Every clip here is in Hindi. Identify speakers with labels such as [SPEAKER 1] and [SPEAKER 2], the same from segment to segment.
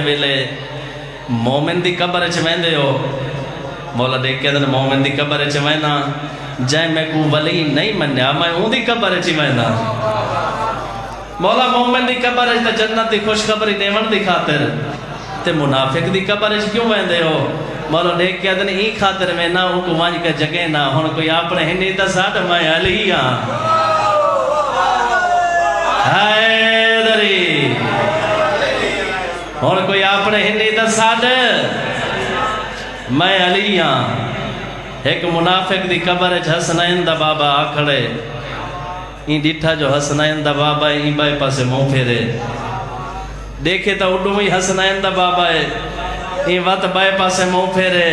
[SPEAKER 1] वेले मोमिन दी कबर च वेंदे हो मौला देख के मोमिन दी कबर च वेंदा जै मैं को वली नहीं मन्या मैं उंदी कबर च वेंदा मौला मोमिन दी कबर च जन्नत दी खुशखबरी देवन दी खातिर ते मुनाफिक दी कबर च क्यों वेंदे हो मौला देख के ई खातिर वेना उनको वंज के जगे ना हुन कोई अपने हिंदी दा साथ मैं अली हां हैदरी और कोई अपने हिंदी दसाड मैं अली हाँ। एक मुनाफिक दी कबर हसनैन दा बाबा आखड़े ई डिठा जो हसनैन दा बाबा ई बाई पासे मुंह फेरे देखे तो उडू ही हसनैन दा बाबा है ई वत बाई पासे मुंह फेरे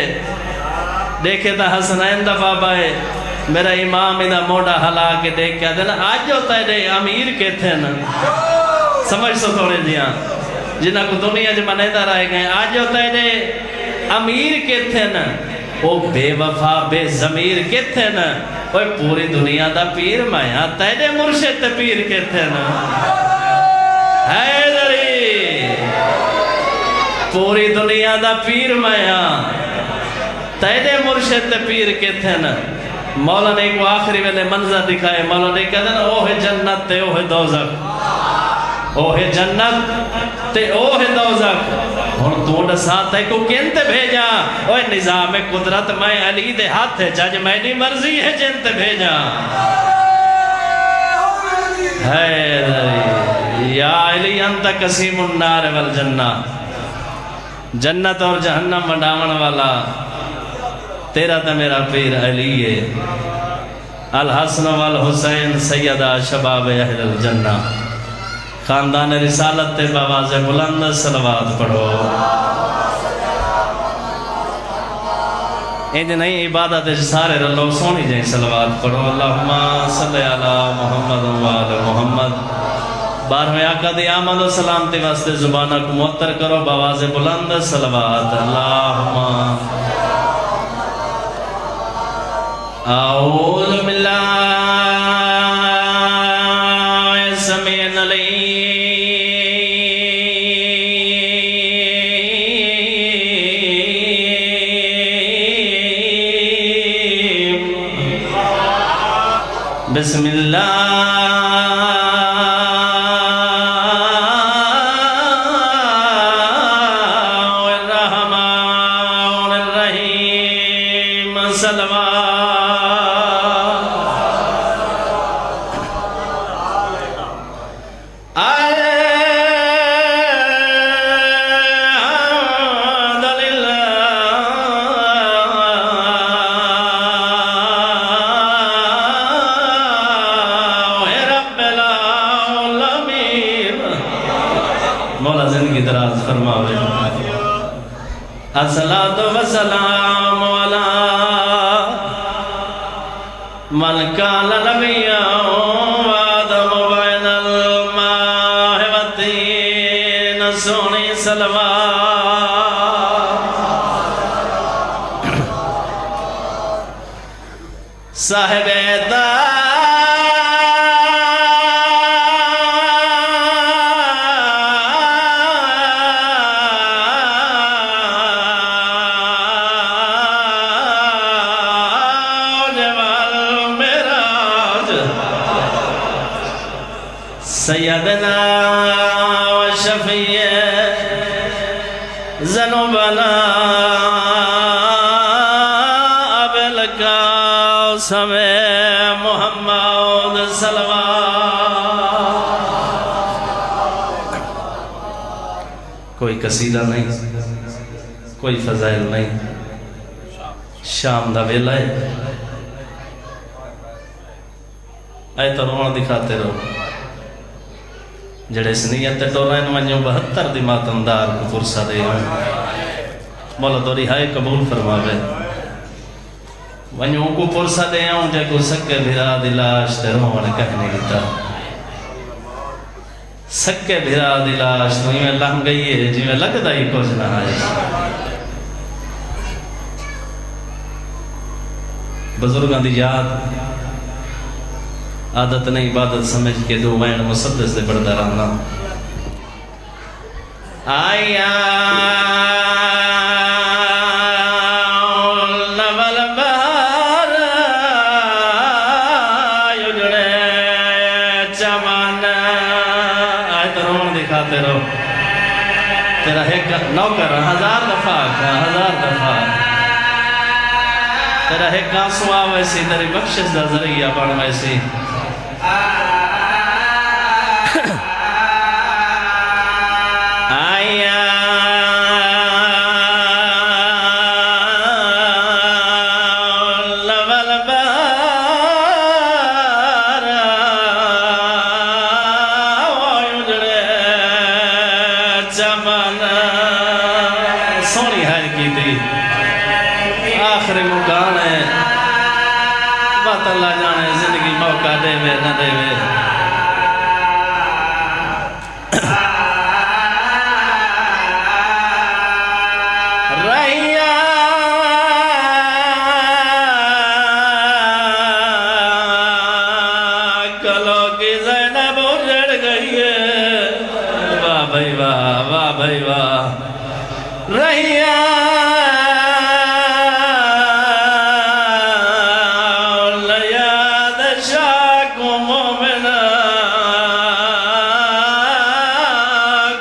[SPEAKER 1] देखे तो हसनैन दा बाबा है मेरा इमाम इदा मोड़ा हला के देख के आदे आज होता है अमीर के थे न समझ सो थोड़े जिया जिन्हें को दुनिया च मनेदा रह गए आज होता है अमीर के थे न वो बेवफा बेजमीर के थे न वो पूरी दुनिया दा पीर माया तेरे मुर्शिद पीर के थे न हैदरी पूरी दुनिया दा पीर माया तेरे मुर्शिद पीर के थे न मौला ने एक आखिरी वेले मंजर दिखाए मौला ने कहते ना ओ है जन्नत ते ओ है दोज़ख ओ है जन्नत ते ओ है दोज़ख हुन तू दसा ते को केंते भेजा ओए निजाम कुदरत मैं अली दे हाथ है जज मेरी मर्जी है जिनते भेजा है या अली अंत कसीमुन नार वल जन्ना जन्नत और जहन्नम वंडावण वाला तेरा तो मेरा पीर अली है अल हसन वल हुसैन सैयदा शबाब अहल जन्ना खानदान रिसालत ते बावाज़ बुलंद सलवात पढ़ो इंज नहीं इबादत सारे रलो सोनी जै सलवात पढ़ो अल्लाहुम्मा सल्ली अला मुहम्मद व आले मुहम्मद 12वें आका दी आमद व सलामती वास्ते जुबाना को मुअत्तर करो बावाज़ बुलंद सलवात अल्लाहुम्मा औज़ु बिल्लाहि समीअल अलीम बिस्मिल्लाहिर रहमानिर रहीम सलवा मौला जिंदगी दराज फरमावे अस्सलातु वस्सलाम अला मन कान नबिय्या व आदम बैनल माहि व तीन सोनी सलवात साहिबे सैयदना व शफीए ज़ुनूबना अबुल कासिम मुहम्मद सल्लल्लाहु कोई कसीदा नहीं कोई फज़ाइल नहीं शाम दा वेला है ऐ तो रोना दिखाते रहो जड़े सनीयत टोरन वञो 72 दी मातमदार को पुरसा दे मौला तो रिहाई कबूल फरमावे वञो को पुरसा दे आऊं जेको सके भिरा दी लाश ते रोवण कहने लीता सके भिरा दी लाश तो इवें लंघ गई है जिवें लगदा ही कुछ ना है बुजुर्गां दी याद आदत नहीं इबादत समझ के दो वैन मुसद्दस से पढ़ता रहना आया नवल बहार उजड़े चमन। आए तो रोन दिखाते रहो। तेरा एक नौकर 1000 दफा का 1000 दफा तेरा एक आंसू वैसी तेरी बख्शिश का जरिया बन वैसी। आया लवल बहार उजड़े चमन। सोनी हार की थी आखिरी मुकान है। बात अल्लाह जाने जिंदगी मौका देवे न देवे। वाह भाई वाह रैया लयाद शाको मोमिना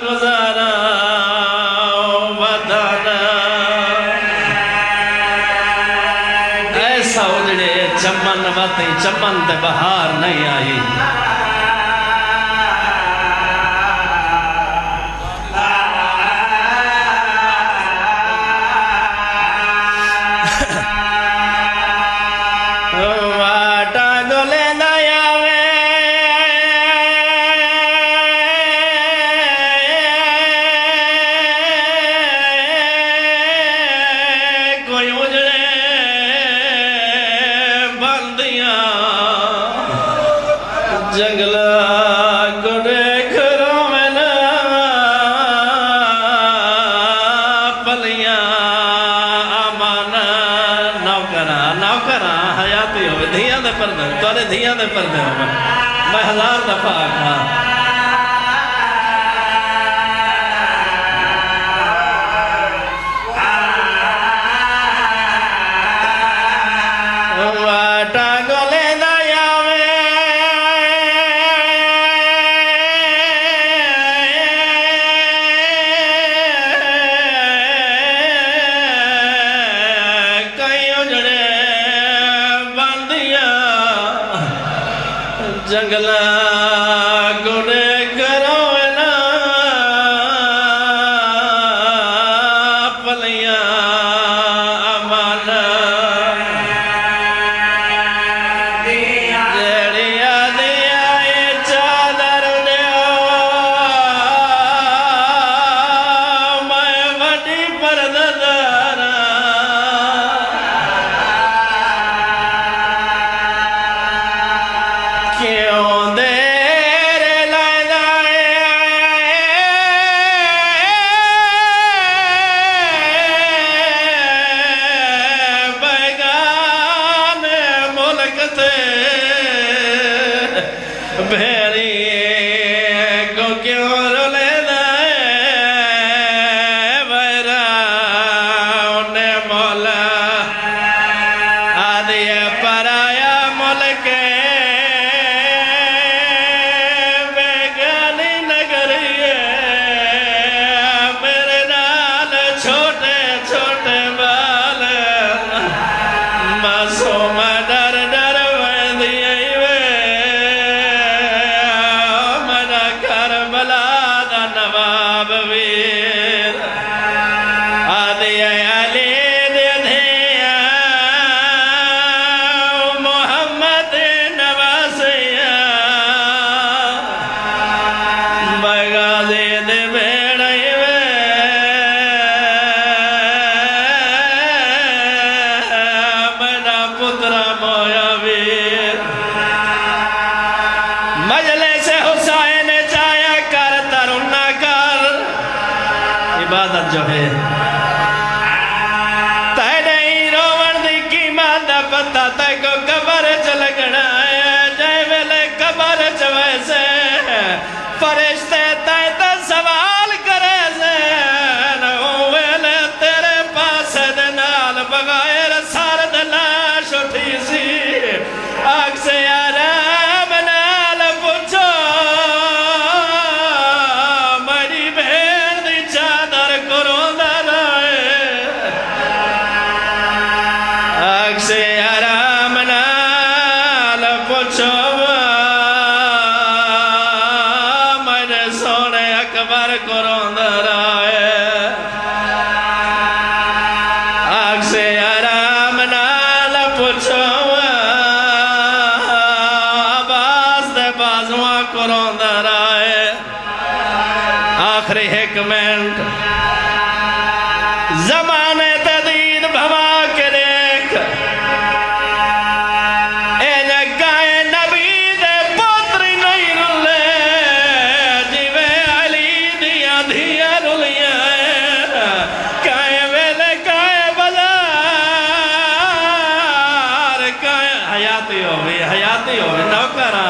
[SPEAKER 1] गुजारा वतन। ऐसा उजड़े चमन बातें चमन ते बहार नहीं आई। जंगला गुड़े घरों में ना पलियां अमाना। नौकरा नौकरा हयाती हो धिया दे पर्दे तोरे धिया दे पर्दे हो। मैं 1000 दफा आखा जंगला गुड़े घरों में ना पलियां अमाना। जड़िया दिया ये चादर दियो मैं वड्डी परदारा। भेरी को क्यों रोले बैरा उन्हें मौला आदि पराया मोल के बेगानी नगरिए मेरे नाल छोटे छोटे बाल मासूम डर डर दिए नवाब वीर आदि अली दिया मोहम्मद नवासिया बगाजे दे बेड़े बड़ा पुत्र मोया वीर मजले से हुसैन जाया कर तरुणा कर। इबादत जो है तेरे रोवण दी कीमत दा पता तेको कबर च लगना है। जय वेले कबर च वैसे फरिश्ते तै तो सवाल करे से बगैर सरद लाश उठी सी आग से आराम नाल पुछो मेरी भेड़ दी चादर करोंदा रहे आग से आराम नाल पुछो मेरे सोने अकबर करोंदा रहे आग से आराम नाल पुछो आखिरी एक मिनट जमाने तदीन भवा के देख गाय नबी दे पुत्री नहीं रुले जिवे अली दिया धिया रुलिया काय वेले काय बाजार काय हयाती हो नौकरा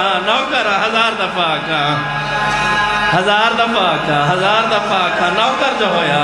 [SPEAKER 1] हजार दफा का नौकर जो होया